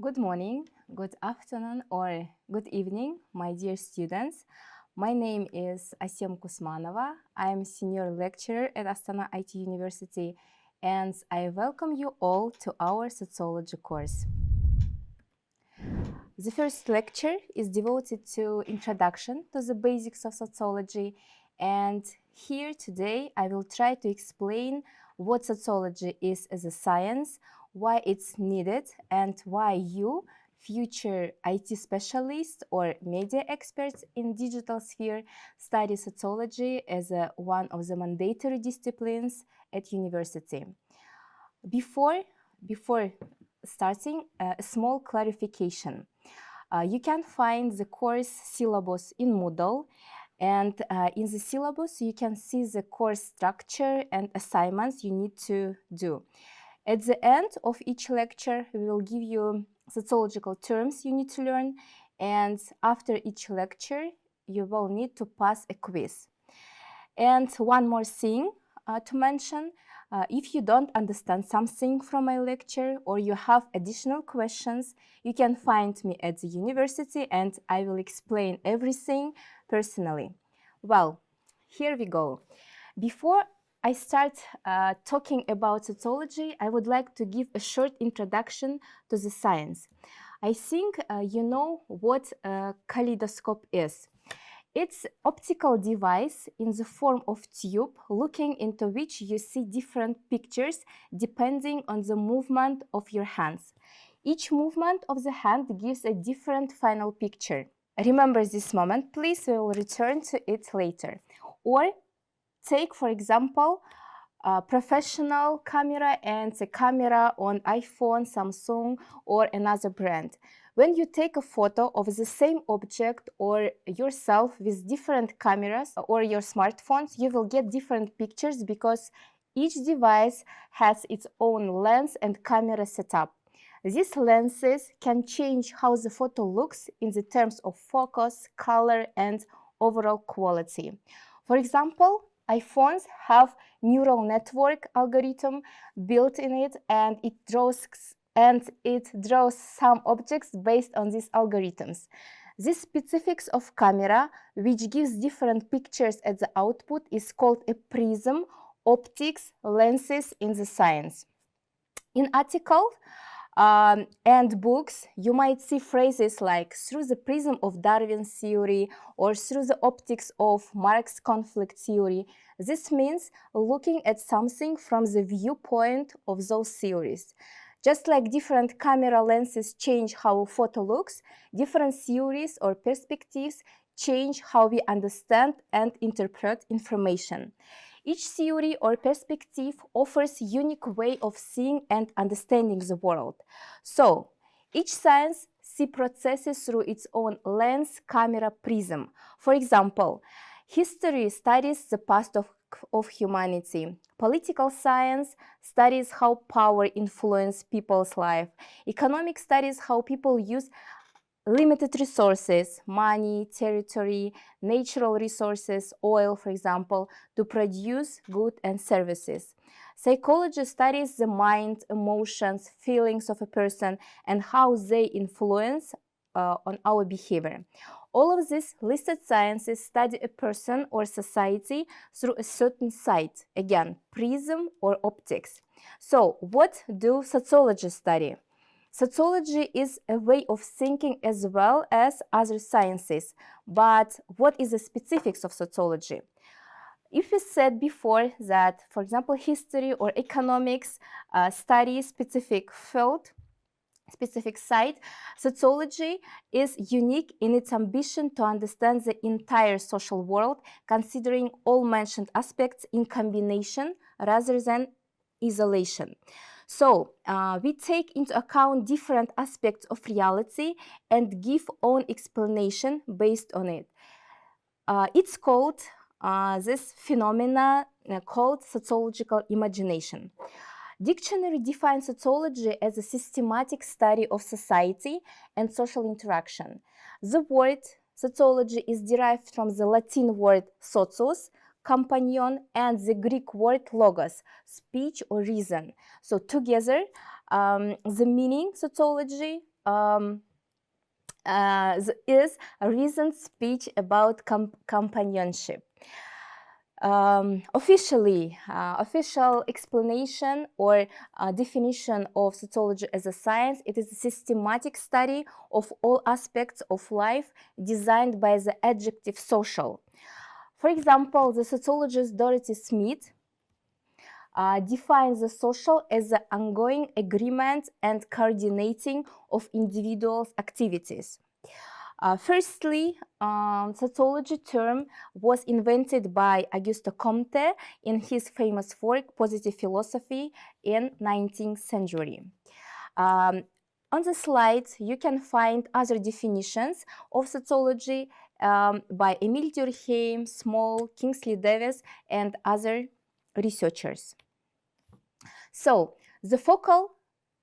Good morning, good afternoon, or good evening, my dear students. My name is Asem Kusmanova. I am senior lecturer at Astana IT University, and I welcome you all to our sociology course. The first lecture is devoted to introduction to the basics of sociology, and here today I will try to explain what sociology is as a science, why it's needed, and why you, future IT specialists or media experts in digital sphere, study sociology as one of the mandatory disciplines at university. Before starting, a small clarification. You can find the course syllabus in Moodle, and in the syllabus you can see the course structure and assignments you need to do. At the end of each lecture, we will give you sociological terms you need to learn, and after each lecture, you will need to pass a quiz. And one more thing to mention, if you don't understand something from my lecture or you have additional questions, you can find me at the university and I will explain everything personally. Well, here we go. Before I start talking about sociology, I would like to give a short introduction to the science. I think you know what a kaleidoscope is. It's an optical device in the form of tube, looking into which you see different pictures depending on the movement of your hands. Each movement of the hand gives a different final picture. Remember this moment, please, we will return to it later. Or take, for example, a professional camera and a camera on iPhone, Samsung, or another brand. When you take a photo of the same object or yourself with different cameras or your smartphones, you will get different pictures because each device has its own lens and camera setup. These lenses can change how the photo looks in the terms of focus, color, and overall quality. For example, iPhones have neural network algorithm built in it, and it draws some objects based on these algorithms. This specifics of camera, which gives different pictures at the output, is called a prism, optics, lenses in the science. In articles and books, you might see phrases like through the prism of Darwin's theory or through the optics of Marx's conflict theory. This means looking at something from the viewpoint of those theories. Just like different camera lenses change how a photo looks, different theories or perspectives change how we understand and interpret information. Each theory or perspective offers a unique way of seeing and understanding the world. So, each science sees processes through its own lens, camera, prism. For example, history studies the past of humanity. Political science studies how power influences people's life. Economic studies how people use limited resources, money, territory, natural resources, oil, for example, to produce goods and services. Psychology studies the mind, emotions, feelings of a person and how they influence on our behavior. All of these listed sciences study a person or society through a certain sight, again, prism or optics. So, what do sociologists study? Sociology is a way of thinking as well as other sciences, but what is the specifics of sociology? If we said before that, for example, history or economics study specific field, specific site, sociology is unique in its ambition to understand the entire social world, considering all mentioned aspects in combination rather than isolation. So we take into account different aspects of reality and give own explanation based on it. It's called this phenomena called sociological imagination. Dictionary defines sociology as a systematic study of society and social interaction. The word sociology is derived from the Latin word socius, companion, and the Greek word logos, speech or reason. So together, the meaning sociology is a recent speech about companionship. Official explanation or definition of sociology as a science, it is a systematic study of all aspects of life designed by the adjective social. For example, the sociologist Dorothy Smith defines the social as the ongoing agreement and coordinating of individuals' activities. Firstly, sociology term was invented by Auguste Comte in his famous work Positive Philosophy in 19th century. On the slides, you can find other definitions of sociology by Emile Durkheim, Small, Kingsley Davis, and other researchers. So, the focal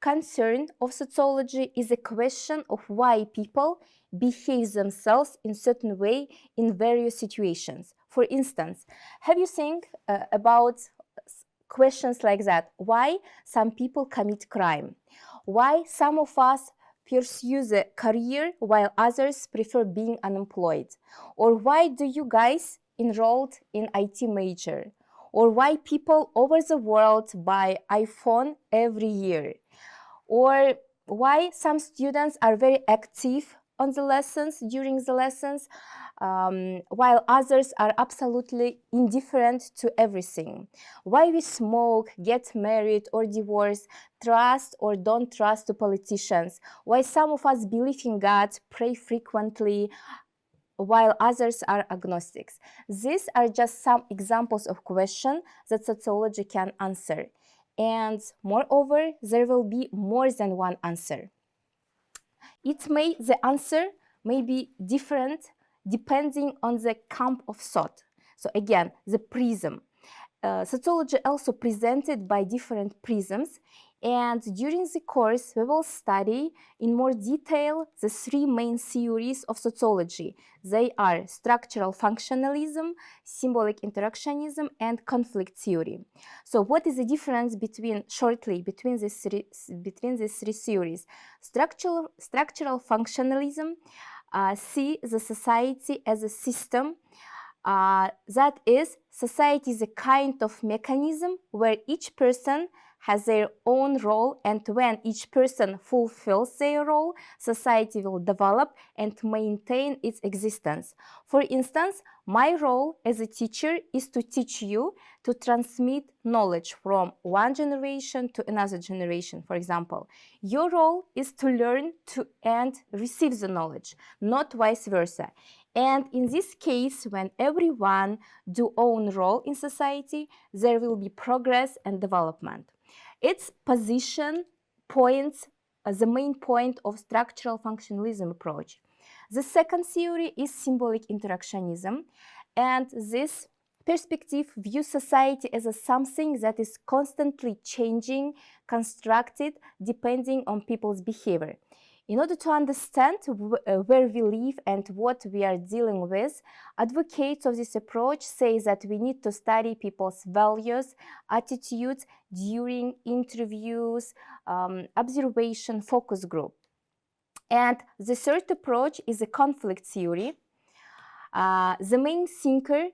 concern of sociology is a question of why people behave themselves in certain way in various situations. For instance, have you think about questions like that? Why some people commit crime? Why some of us pursue the career while others prefer being unemployed? Or why do you guys enrolled in IT major? Or why people over the world buy iPhone every year? Or why some students are very active on the lessons, during the lessons, while others are absolutely indifferent to everything. Why we smoke, get married or divorce, trust or don't trust to politicians. Why some of us believe in God, pray frequently, while others are agnostics. These are just some examples of questions that sociology can answer. And moreover, there will be more than one answer. The answer may be different depending on the camp of thought. So again, the prism. Sociology also presented by different prisms, and during the course we will study in more detail the three main theories of sociology. They are structural functionalism, symbolic interactionism, and conflict theory. So what is the difference between these three theories? Structural functionalism see the society as a system. That is, society is a kind of mechanism where each person has their own role, and when each person fulfills their role, society will develop and maintain its existence. For instance, my role as a teacher is to teach you to transmit knowledge from one generation to another generation, for example. Your role is to learn and receive the knowledge, not vice versa. And in this case, when everyone do own role in society, there will be progress and development. Its position points as the main point of structural functionalism approach. The second theory is symbolic interactionism, and this perspective views society as something that is constantly changing, constructed, depending on people's behavior. In order to understand where we live and what we are dealing with, advocates of this approach say that we need to study people's values, attitudes during interviews, observation, focus group. And the third approach is a conflict theory. The main thinker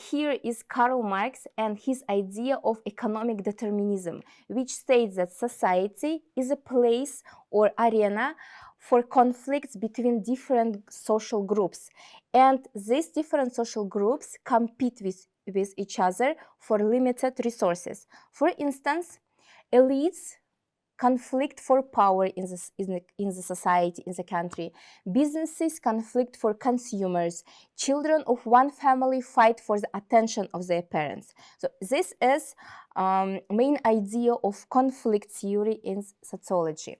here is Karl Marx and his idea of economic determinism, which states that society is a place or arena for conflicts between different social groups. And these different social groups compete with each other for limited resources. For instance, elites conflict for power in the society, in the country. Businesses conflict for consumers. Children of one family fight for the attention of their parents. So this is main idea of conflict theory in sociology.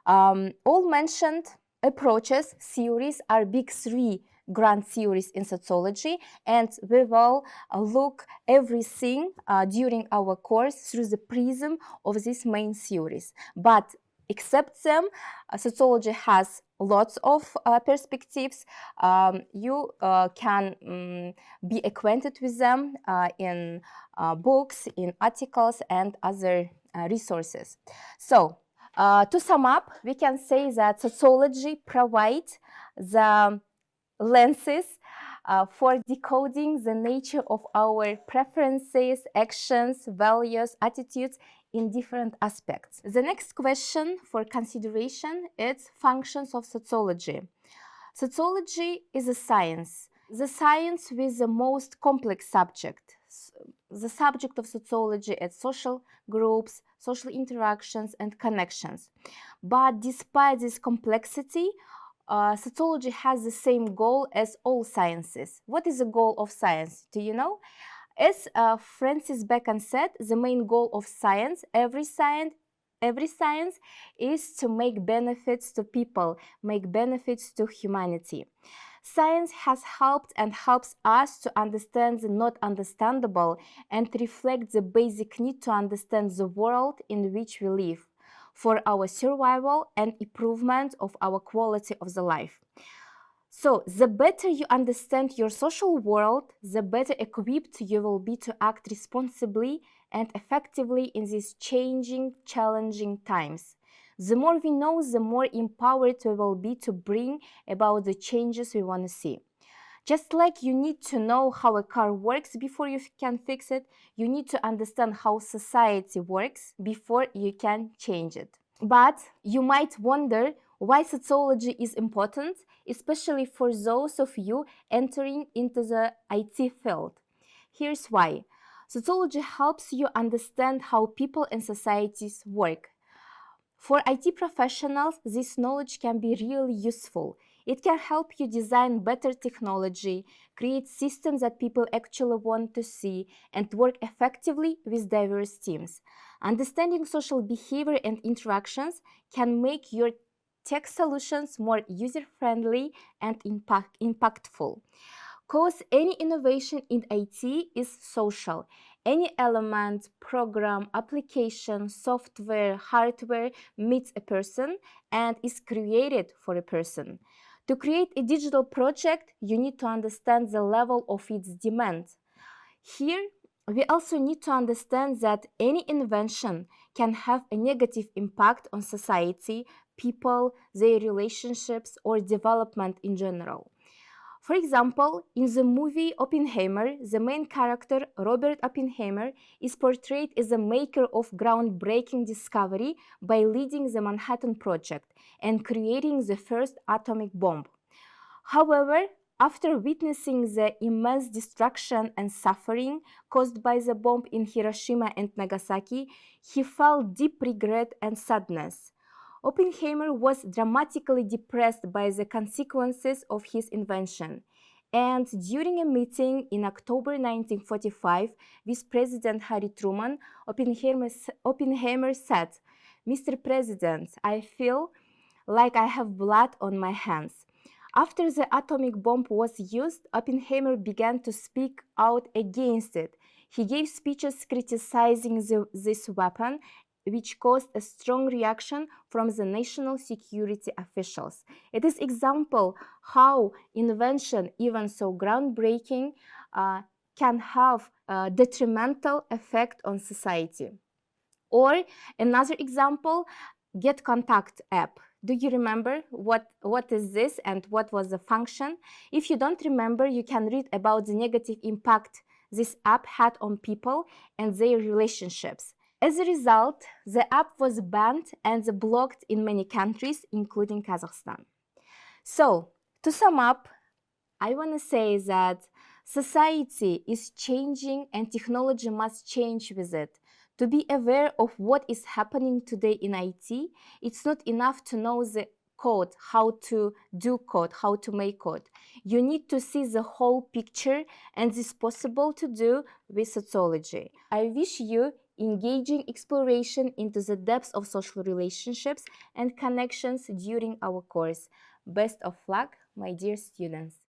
All mentioned approaches, theories are big three grand theories in sociology, and we will look everything during our course through the prism of these main theories. But except them, sociology has lots of perspectives. You can be acquainted with them in books, in articles, and other resources. So To sum up, we can say that sociology provides the lenses for decoding the nature of our preferences, actions, values, attitudes in different aspects. The next question for consideration is functions of sociology. Sociology is a science, the science with the most complex subject. The subject of sociology is social groups, social interactions, and connections. But despite this complexity, sociology has the same goal as all sciences. What is the goal of science? Do you know? As Francis Bacon said, the main goal of science, every science is to make benefits to people, make benefits to humanity. Science has helped and helps us to understand the not understandable and reflect the basic need to understand the world in which we live for our survival and improvement of our quality of the life. So, the better you understand your social world, the better equipped you will be to act responsibly and effectively in these changing, challenging times. The more we know, the more empowered we will be to bring about the changes we want to see. Just like you need to know how a car works before you can fix it, you need to understand how society works before you can change it. But you might wonder why sociology is important, especially for those of you entering into the IT field. Here's why. Sociology helps you understand how people and societies work. For IT professionals, this knowledge can be really useful. It can help you design better technology, create systems that people actually want to see, and work effectively with diverse teams. Understanding social behavior and interactions can make your tech solutions more user-friendly and impactful. Because any innovation in IT is social. Any element, program, application, software, hardware meets a person and is created for a person. To create a digital project, you need to understand the level of its demand. Here, we also need to understand that any invention can have a negative impact on society, people, their relationships, or development in general. For example, in the movie Oppenheimer, the main character, Robert Oppenheimer, is portrayed as a maker of groundbreaking discovery by leading the Manhattan Project and creating the first atomic bomb. However, after witnessing the immense destruction and suffering caused by the bomb in Hiroshima and Nagasaki, he felt deep regret and sadness. Oppenheimer was dramatically depressed by the consequences of his invention. And during a meeting in October 1945 with President Harry Truman, Oppenheimer said, "Mr. President, I feel like I have blood on my hands." After the atomic bomb was used, Oppenheimer began to speak out against it. He gave speeches criticizing this weapon, which caused a strong reaction from the national security officials. It is example how invention, even so groundbreaking, can have a detrimental effect on society. Or another example, Get Contact app. Do you remember what is this and what was the function? If you don't remember, you can read about the negative impact this app had on people and their relationships. As a result, the app was banned and blocked in many countries, including Kazakhstan. So, to sum up, I want to say that society is changing and technology must change with it. To be aware of what is happening today in IT, it's not enough to know the code, how to do code, how to make code. You need to see the whole picture, and this is possible to do with sociology. I wish you engaging exploration into the depths of social relationships and connections during our course. Best of luck, my dear students.